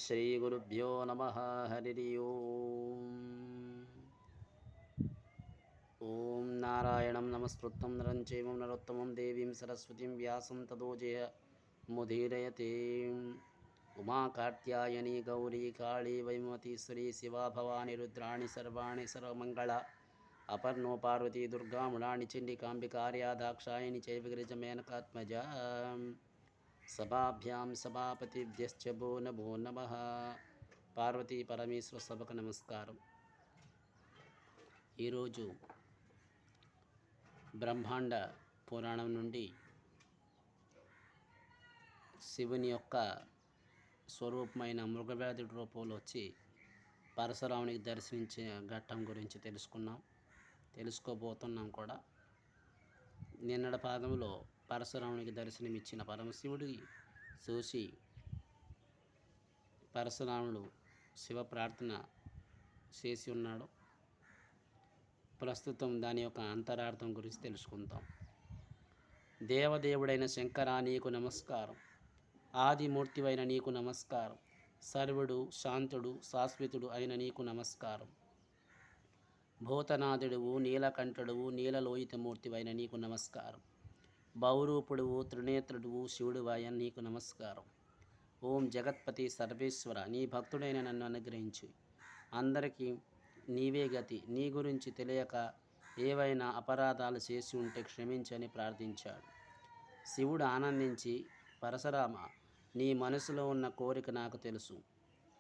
శ్రీగురుభ్యో నమః. హరి ఓం. ఓం నారాయణం నమస్కృత్యం నరం చైవ నరోత్తమం దేవీం సరస్వతీం వ్యాసం తతో జయముదీరయతే. ఉమా కాత్యాయని గౌరీ కాళీ వైమవతి శ్రీ శివా భవాని రుద్రాణి సర్వాణి సర్వమంగళ. అపర్ణో పార్వతీ దుర్గా మృడాని చండికాంబికార్యా దాక్షాయణి చైవ గిరిజమేనకాత్మజ. సభాభ్యాం సభాపతిభ్యశ్చ భో నమో నమః. పార్వతీ పరమేశ్వర సభకు నమస్కారం. ఈరోజు బ్రహ్మాండ పురాణం నుండి శివుని యొక్క స్వరూపమైన మృగవ్యాధుడి రూపంలో వచ్చి పరశురామునికి దర్శించే ఘట్టం గురించి తెలుసుకోబోతున్నాం కూడా. నిన్నటి పాదంలో పరశురామునికి దర్శనమిచ్చిన పరమశివుడి చూసి పరశురాముడు శివ ప్రార్థన చేసి ఉన్నాడు. ప్రస్తుతం దాని యొక్క అంతరార్థం గురించి తెలుసుకుందాం. దేవదేవుడైన శంకరా నీకు నమస్కారం. ఆదిమూర్తివైన నీకు నమస్కారం. సర్వుడు శాంతుడు శాశ్వతుడు అయిన నీకు నమస్కారం. భూతనాథుడువు నీలకంఠుడువు నీలలోహితమూర్తివైన నీకు నమస్కారం. బహురూపుడువు త్రినేత్రుడువు శివుడువైన నీకు నమస్కారం. ఓం జగత్పతి సర్వేశ్వర, నీ భక్తుడైన నన్ను అనుగ్రహించు. అందరికీ నీవే గతి. నీ గురించి తెలియక ఏవైనా అపరాధాలు చేసి ఉంటే క్షమించని ప్రార్థించాడు. శివుడు ఆనందించి, పరశురామ, నీ మనసులో ఉన్న కోరిక నాకు తెలుసు.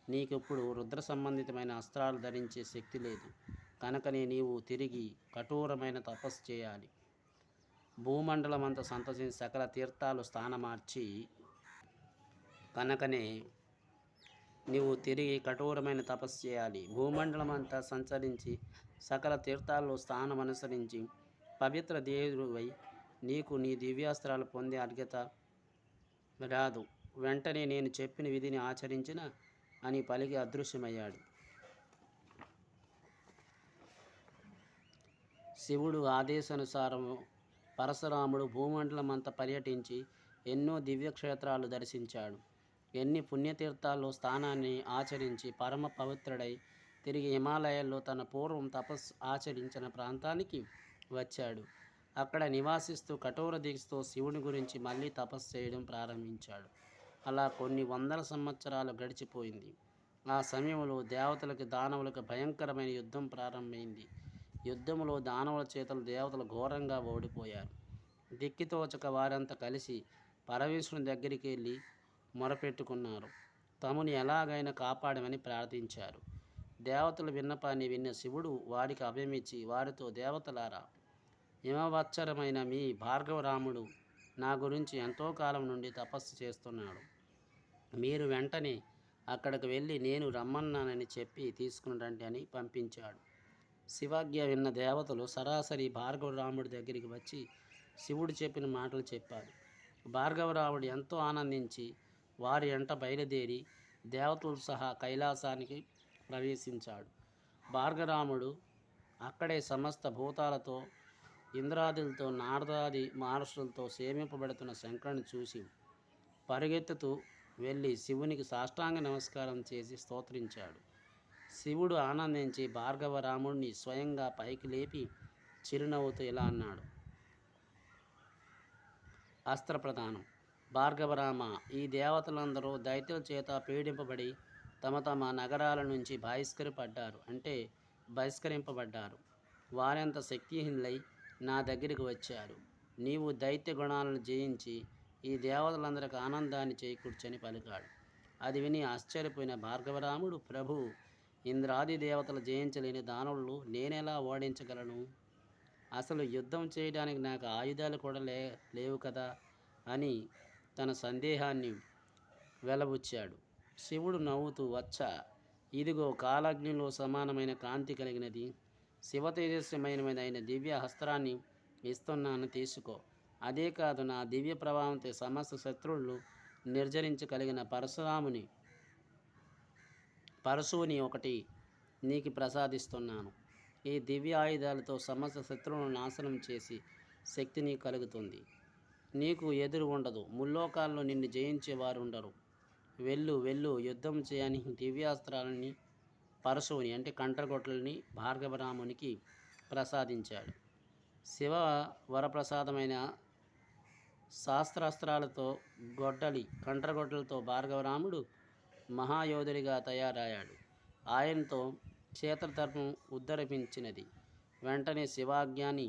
నీకిప్పుడు రుద్ర సంబంధితమైన అస్త్రాలు ధరించే శక్తి లేదు. కనుకనే నీవు తిరిగి కఠోరమైన తపస్సు చేయాలి. భూమండలమంతా సంతసించి సకల తీర్థాలు స్థానమార్చి కనుకనే నీవు తిరిగి కఠోరమైన తపస్సు చేయాలి. భూమండలమంతా సంచరించి సకల తీర్థాల్లో స్థానం అనుసరించి పవిత్ర దేవుడివై నీకు నీ దివ్యాస్త్రాలు పొందే అర్హత రాదు. వెంటనే నేను చెప్పిన విధిని ఆచరించిన అని పలికి అదృశ్యమయ్యాడు. శివుడు ఆదేశానుసారము పరశురాముడు భూమండలమంతా పర్యటించి ఎన్నో దివ్యక్షేత్రాలు దర్శించాడు. ఎన్ని పుణ్యతీర్థాల్లో స్థానాన్ని ఆచరించి పరమ పవిత్రుడై తిరిగి హిమాలయాల్లో తన పూర్వం తపస్సు ఆచరించిన ప్రాంతానికి వచ్చాడు. అక్కడ నివాసిస్తూ కఠోర దీక్షతో శివుని గురించి మళ్ళీ తపస్సు చేయడం ప్రారంభించాడు. అలా కొన్ని వందల సంవత్సరాలు గడిచిపోయింది. ఆ సమయంలో దేవతలకు దానవులకు భయంకరమైన యుద్ధం ప్రారంభమైంది. యుద్ధంలో దానవుల చేతులు దేవతలు ఘోరంగా ఓడిపోయారు. దిక్కితోచక వారంతా కలిసి పరమేశ్వరుని దగ్గరికి వెళ్ళి మొరపెట్టుకున్నారు. తమను ఎలాగైనా కాపాడమని ప్రార్థించారు. దేవతల విన్నపాన్ని విన్న శివుడు వారికి అభయమిచ్చి వారితో, దేవతలారా, హిమవచ్చరమైన మీ భార్గవరాముడు నా గురించి ఎంతో కాలం నుండి తపస్సు చేస్తున్నాడు. మీరు వెంటనే అక్కడికి వెళ్ళి నేను రమ్మన్నానని చెప్పి తీసుకుని రండి అని పంపించాడు. శివాజ్ఞ విన్న దేవతలు సరాసరి భార్గవరాముడి దగ్గరికి వచ్చి శివుడు చెప్పిన మాటలు చెప్పారు. భార్గవరాముడు ఎంతో ఆనందించి వారి వెంట బయలుదేరి దేవతలు సహా కైలాసానికి ప్రవేశించాడు. భార్గవరాముడు అక్కడే సమస్త భూతాలతో, ఇంద్రాదులతో, నారదాది మహర్షులతో సేవింపబడుతున్న శంకరుని చూసి పరుగెత్తుతూ వెళ్ళి శివునికి సాష్టాంగ నమస్కారం చేసి స్తోత్రించాడు. శివుడు ఆనందించి భార్గవరాముడిని స్వయంగా పైకి లేపి చిరునవ్వుతో ఇలా అన్నాడు. అస్త్ర ప్రధానం. భార్గవరామ, ఈ దేవతలందరూ దైత్యుల చేత పీడింపబడి తమ తమ నగరాల నుంచి బహిష్కరింపబడ్డారు. వారెంత శక్తిహీనులై నా దగ్గరికి వచ్చారు. నీవు దైత్య గుణాలను జయించి ఈ దేవతలందరికీ ఆనందాన్ని చేకూర్చని పలికాడు. అది విని ఆశ్చర్యపోయిన భార్గవరాముడు, ప్రభు, ఇంద్రాది దేవతలు జయించలేని దానవులు నేనెలా ఓడించగలను? అసలు యుద్ధం చేయడానికి నాకు ఆయుధాలు కూడా లేవు కదా అని తన సందేహాన్ని వెలబుచ్చాడు. శివుడు నవ్వుతూ, వచ్చా, ఇదిగో కాలాగ్నిలో సమానమైన కాంతి కలిగినది శివ తేజస్యమైనదైన దివ్య హస్త్రాన్ని ఇస్తున్నాను, తీసుకో. అదే కాదు, నా దివ్య ప్రభావంతో సమస్త శత్రువులు నిర్జరించగలిగిన పరశువుని ఒకటి నీకు ప్రసాదిస్తున్నాను. ఈ దివ్య ఆయుధాలతో సమస్త శత్రువులను నాశనం చేసి శక్తి నీకు కలుగుతుంది. నీకు ఎదురు ఉండదు. ముల్లోకాల్లో నిన్ను జయించేవారు ఉండరు. వెళ్ళు వెళ్ళు యుద్ధం చేయని దివ్యాస్త్రాలని పరశువుని అంటే కంట్రగొట్టలని భార్గవరామునికి ప్రసాదించాడు. శివ వరప్రసాదమైన శాస్త్రాస్త్రాలతో కంట్రగొడ్డలతో భార్గవరాముడు మహాయోధుడిగా తయారయ్యాడు. ఆయనతో క్షేత్రధర్మం ఉద్ధరించినది. వెంటనే శివాజ్ఞాని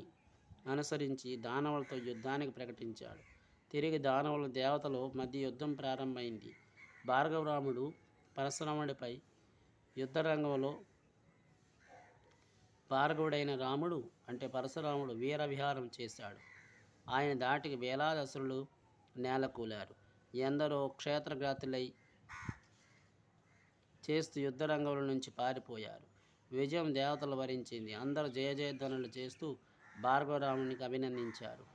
అనుసరించి దానవులతో యుద్ధానికి ప్రకటించాడు. తిరిగి దానవుల దేవతల మధ్య యుద్ధం ప్రారంభమైంది. భార్గవరాముడు పరశురాముడిపై యుద్ధరంగంలో భార్గవుడైన రాముడు అంటే పరశురాముడు వీరవిహారం చేశాడు. ఆయన దాటికి వేలాది అసురులు నేలకూలారు. ఎందరో క్షేత్రఘాతులై చేస్తూ యుద్ధరంగంలో నుంచి పారిపోయారు. విజయం దేవతలు వరించింది. అందరూ జయజయధ్వనులు చేస్తూ భార్గవరామునికి అభినందించారు.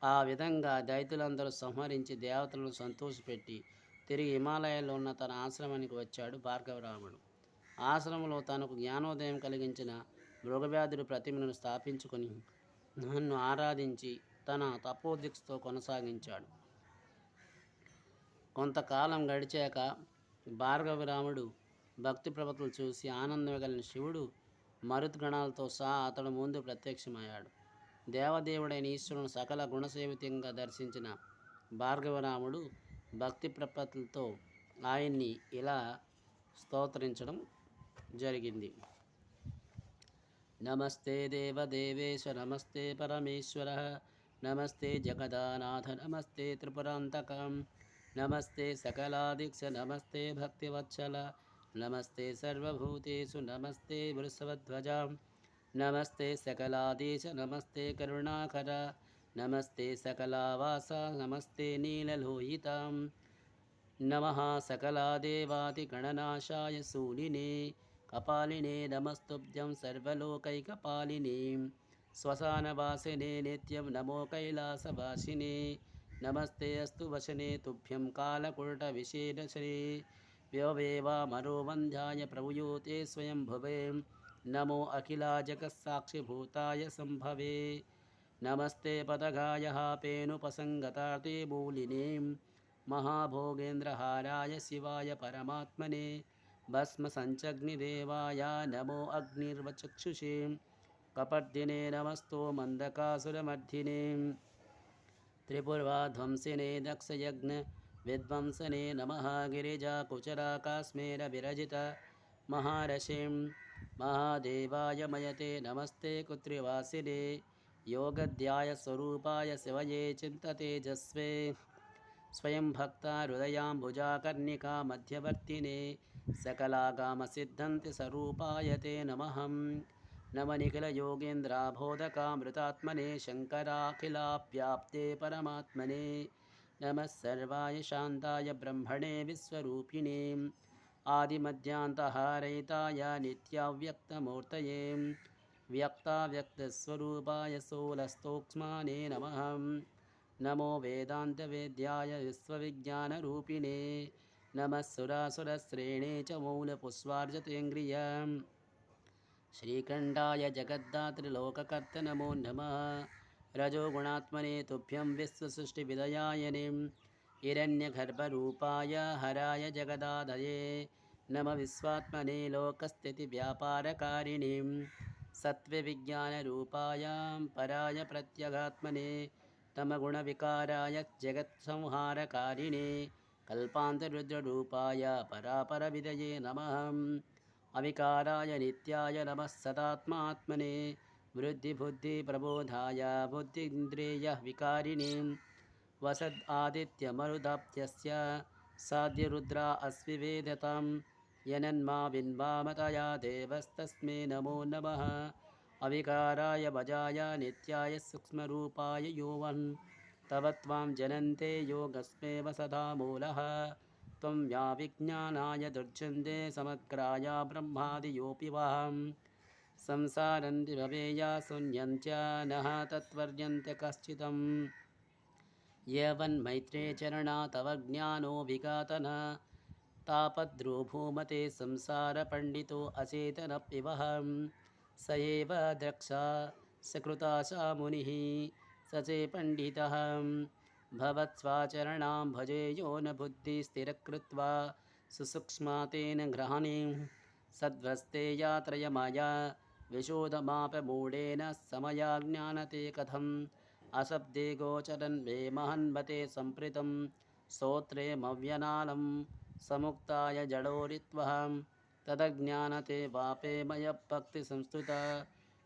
ఆ విధంగా దైత్యులందరూ సంహరించి దేవతలను సంతోషపెట్టి తిరిగి హిమాలయాల్లో ఉన్న తన ఆశ్రమానికి వచ్చాడు భార్గవరాముడు. ఆశ్రమంలో తనకు జ్ఞానోదయం కలిగించిన మృగవ్యాధుడి ప్రతిమను స్థాపించుకొని నన్ను ఆరాధించి తన తపోదీక్షతో కొనసాగించాడు. కొంతకాలం గడిచాక భార్గవరాముడు భక్తి ప్రపత్తులు చూసి ఆనందం కలిగిన శివుడు మరుద్గణాలతో సహా అతడు ముందు ప్రత్యక్షమయ్యాడు. దేవదేవుడైన ఈశ్వరుని సకల గుణసేవితంగా దర్శించిన భార్గవరాముడు భక్తి ప్రపత్తులతో ఆయన్ని ఇలా స్తోత్రించడం జరిగింది. నమస్తే దేవదేవేశ నమస్తే పరమేశ్వర నమస్తే జగదానాథ నమస్తే త్రిపురాంతకం నమస్తే సకలాదీక్ష నమస్తే భక్తివత్సల నమస్తే సర్వభూతేషు నమస్తే వృషభధ్వజ నమస్తే సకలాదీశ నమస్తే కరుణాకర నమస్తే సకలావాస నమస్తే నీలలోహిత నమః సకలాదేవాదిగణనాశాయ శూలినే కపాలినే నమస్తుభ్యం సర్వలోకైకపాలినే శ్మశానవాసినే నిత్యం నమో కైలాసవాసినే నమస్తే అస్తు వశనే తుభ్యం కాలకుటవిశేషే వ్యోవేవామరోవంధ్యాయ ప్రభుయూతే స్వయం భువే నమో అఖిలాజగత్సాక్షిభూతాయ సంభవే నమస్తే పదగాయ పేనుపసంగతాతే మూలినే మహాభోగేంద్రహారాయ శివాయ పరమాత్మనే భస్మసంచగ్నిదేవాయ నమో అగ్నిర్వచక్షుషే కపర్దినే నమస్తో మందకాసురమర్ధినే త్రిపుర్వాధ్వంసినే దక్షయజ్ఞ విధ్వంసనే నమః గిరిజాకుచరాకాస్మేర విరజిత మహారషిం మహాదేవాయ మయతే నమస్తే కుత్రివాసినే యోగధ్యాయ స్వరూపాయ శివయే చింతతేజస్వే స్వయం భక్త హృదయాంబుజాకర్ణికా మధ్యవర్తినే సకలాగామసిద్ధంతి స్వరూపాయ తే నమః నమనిఖిల యోగేంద్రాబోధకామృతాత్మనే శంకరాఖిలావ్యాప్తే పరమాత్మనే నమః సర్వాయ శాంతాయ బ్రహ్మణే విశ్వరూపిణే ఆదిమధ్యాంతహారయితాయ నిత్యావ్యక్తమూర్తయే వ్యక్తావ్యక్తస్వరూపాయ సోలస్తోక్ష్మానే నమః నమో వేదాంతవేద్యాయ విశ్వవిజ్ఞానరూపిణే నమః సురాసురశ్రేణే చ మౌలపుష్పార్జతేంద్రియ శ్రీకంఠాయ జగద్ధాత్రిలోకకర్త నమో నమః రజోగుణాత్మనే తుభ్యం విశ్వసృష్టివిదయాయనే హిరణ్యగర్భరూపాయ హరాయ జగదాదయే నమ విశ్వాత్మనే లోకస్థితివ్యాపారకారిణే సత్వవిజ్ఞానరూపాయ పరాయ ప్రత్యగాత్మనే తమగుణవికారాయ జగత్సంహారకారిణే కల్పాంతరుద్రరూపాయ పరాపరవిదయే నమః అవికారాయ నిత్యాయ నమః సదాత్మాత్మనే వృద్ధిబుద్ధి ప్రబోధాయ బుద్ధీంద్రియ వికారిణే వసద్ ఆదిత్యమరుదాప్త్యస్య సాధ్యరుద్రా అస్వివేదతాం యనన్మా విన్వామతయా దేవస్తస్మే నమో నమః అవికారాయ భజాయ నిత్యాయ సూక్ష్మరూపాయ యోవన్ తవ త్వాం జనంతే యోగస్మేవ సదా మూలః త్వం యా విజ్ఞానాయ దుర్జంతే సమగ్రాయ బ్రహ్మాదియోపి వహం సంసారంతి భవేయా శూన్యంచ నః తత్వర్యంత్య కశ్చితం యవన్మైత్రే చరణా తవ జ్ఞానో విఘాతన తాపద్రో భూమతే సంసార పండితో అచేతనప్యవహం స ఏవ ద్రక్షా సకృతాశా మునిః స చే పండితః भवत्स्वाचरणां भजेयो न बुद्धिस्थिरकृत्वा सुसूक्ष्मातेन ग्रहणीं सद्वस्ते यात्रय माया विशोधमापमूढेन समया ज्ञानते कथम् अशब्दे गोचरन् मे महन्मते सम्प्रीतं श्रोत्रे मव्यनालं समुक्ताय जडोरित्वहं तदज्ञानते वापे मय भक्तिसंस्तुता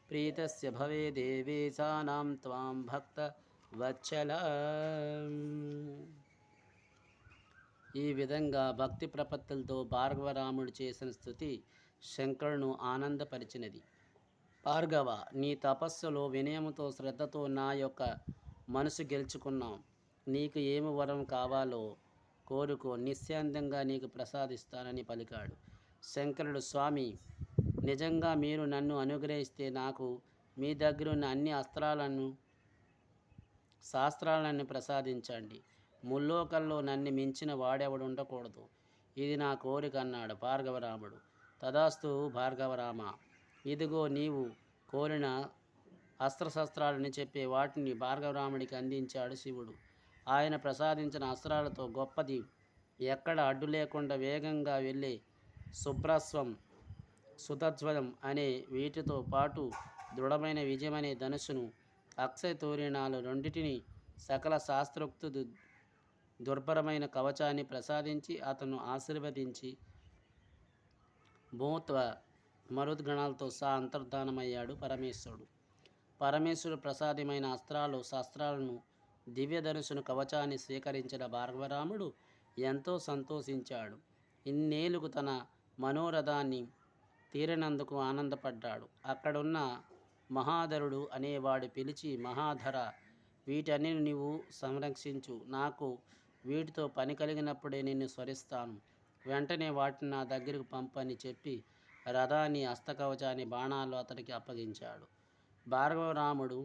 प्रीतस्य भवे देवेशानां त्वां భక్తవత్సల. ఈ విధంగా భక్తి ప్రపత్తులతో భార్గవరాముడు చేసిన స్థుతి శంకరును ఆనందపరిచినది. భార్గవ, నీ తపస్సులో వినయముతో శ్రద్ధతో నా యొక్క మనసు గెలుచుకున్నావు. నీకు ఏమి వరం కావాలో కోరుకో, నిశ్చయంగా నీకు ప్రసాదిస్తానని పలికాడు. శంకరుడు, స్వామి, నిజంగా మీరు నన్ను అనుగ్రహిస్తే నాకు మీ దగ్గరున్న అన్ని శాస్త్రాలను ప్రసాదించండి. ముల్లోకల్లో నన్ను మించిన వాడెవడు ఉండకూడదు. ఇది నా కోరిక అన్నాడు భార్గవరాముడు. తదాస్తు భార్గవరామ, ఇదిగో నీవు కోరిన అస్త్రశస్త్రాలని చెప్పే వాటిని భార్గవరాముడికి అందించాడు శివుడు. ఆయన ప్రసాదించిన అస్త్రాలతో గొప్పది ఎక్కడ అడ్డు లేకుండా వేగంగా వెళ్ళే శుభ్రస్వం, సుతధ్వజం అనే వీటితో పాటు దృఢమైన విజయమనే ధనుసును, అక్షయ తోరణాలు రెండిటిని, సకల శాస్త్రోక్తు దుర్భరమైన కవచాన్ని ప్రసాదించి అతను ఆశీర్వదించి భూత్వ మరుద్గణాలతో సహా అంతర్ధానమయ్యాడు పరమేశ్వరుడు. పరమేశ్వరుడు ప్రసాదమైన అస్త్రాలు శస్త్రాలను, దివ్యధనుసును, కవచాన్ని స్వీకరించిన భార్గవరాముడు ఎంతో సంతోషించాడు. ఇన్నేళ్లకు తన మనోరథాన్ని తీరినందుకు ఆనందపడ్డాడు. అక్కడున్న మహాధరుడు అనేవాడు పిలిచి, మహాధర, వీటన్ని నీవు సంరక్షించు. నాకు వీటితో పని కలిగినప్పుడే నిన్ను స్మరిస్తాను. వెంటనే వాటిని నా దగ్గరకు పంపని చెప్పి రథాన్ని, హస్తకవచాన్ని, బాణాలు అతడికి అప్పగించాడు. భార్గవరాముడు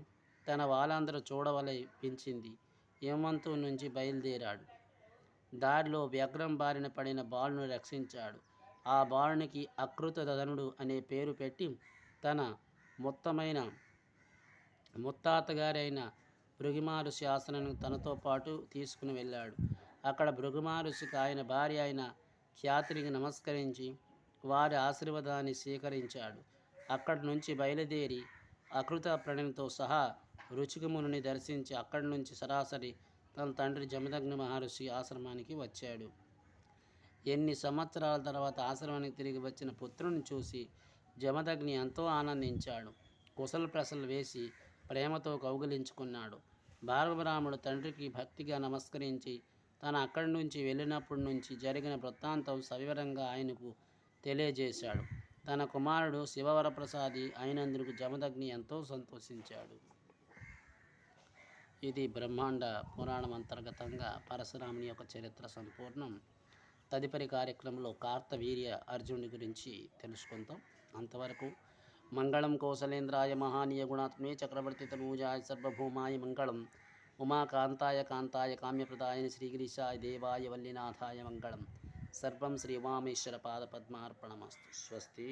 తన వాళ్ళందరూ చూడవలపించింది హేమంతు నుంచి బయలుదేరాడు. దారిలో వ్యగ్రం బారిన పడిన బాలును రక్షించాడు. ఆ బాలునికి అకృతధనుడు అనే పేరు పెట్టి తన ముత్తాతగారైన భృగుమహర్షి ఆశ్రమానికి తనతో పాటు తీసుకుని వెళ్ళాడు. అక్కడ భృగుమహర్షికి ఆయన భార్య అయిన ఖ్యాతికి నమస్కరించి వారి ఆశీర్వాదాన్ని స్వీకరించాడు. అక్కడి నుంచి బయలుదేరి అకృత ప్రణయంతో సహా రుచికముని దర్శించి అక్కడి నుంచి సరాసరి తన తండ్రి జమదగ్ని మహర్షి ఆశ్రమానికి వచ్చాడు. ఎన్ని సంవత్సరాల తర్వాత ఆశ్రమానికి తిరిగి వచ్చిన పుత్రుని చూసి జమదగ్ని ఎంతో ఆనందించాడు. కుశల ప్రశ్నలు వేసి ప్రేమతో కౌగిలించుకున్నాడు. భార్గవరాముడు తండ్రికి భక్తిగా నమస్కరించి తను అక్కడి నుంచి వెళ్ళినప్పటి నుంచి జరిగిన వృత్తాంతం సవివరంగా ఆయనకు తెలియజేశాడు. తన కుమారుడు శివవరప్రసాది అయినందుకు జమదగ్ని ఎంతో సంతోషించాడు. ఇది బ్రహ్మాండ పురాణం అంతర్గతంగా పరశురాముని యొక్క చరిత్ర సంపూర్ణం. తదుపరి కార్యక్రమంలో కార్తవీర్య అర్జునుడి గురించి తెలుసుకుంటాం. అంతవరకు మంగళం కౌసలేంద్రాయ మహానీయ గుణాత్మే చక్రవర్తి తనూజాయ సర్వభౌమాయ మంగళం. ఉమాకాంతాయ కాంతాయ కామ్యప్రదాయ శ్రీగిరీశాయ దేవాయ వల్లినాథాయ మంగళం. సర్వం శ్రీ ఉమామేశ్వర పాదపద్మార్పణమస్తు. స్వస్తి.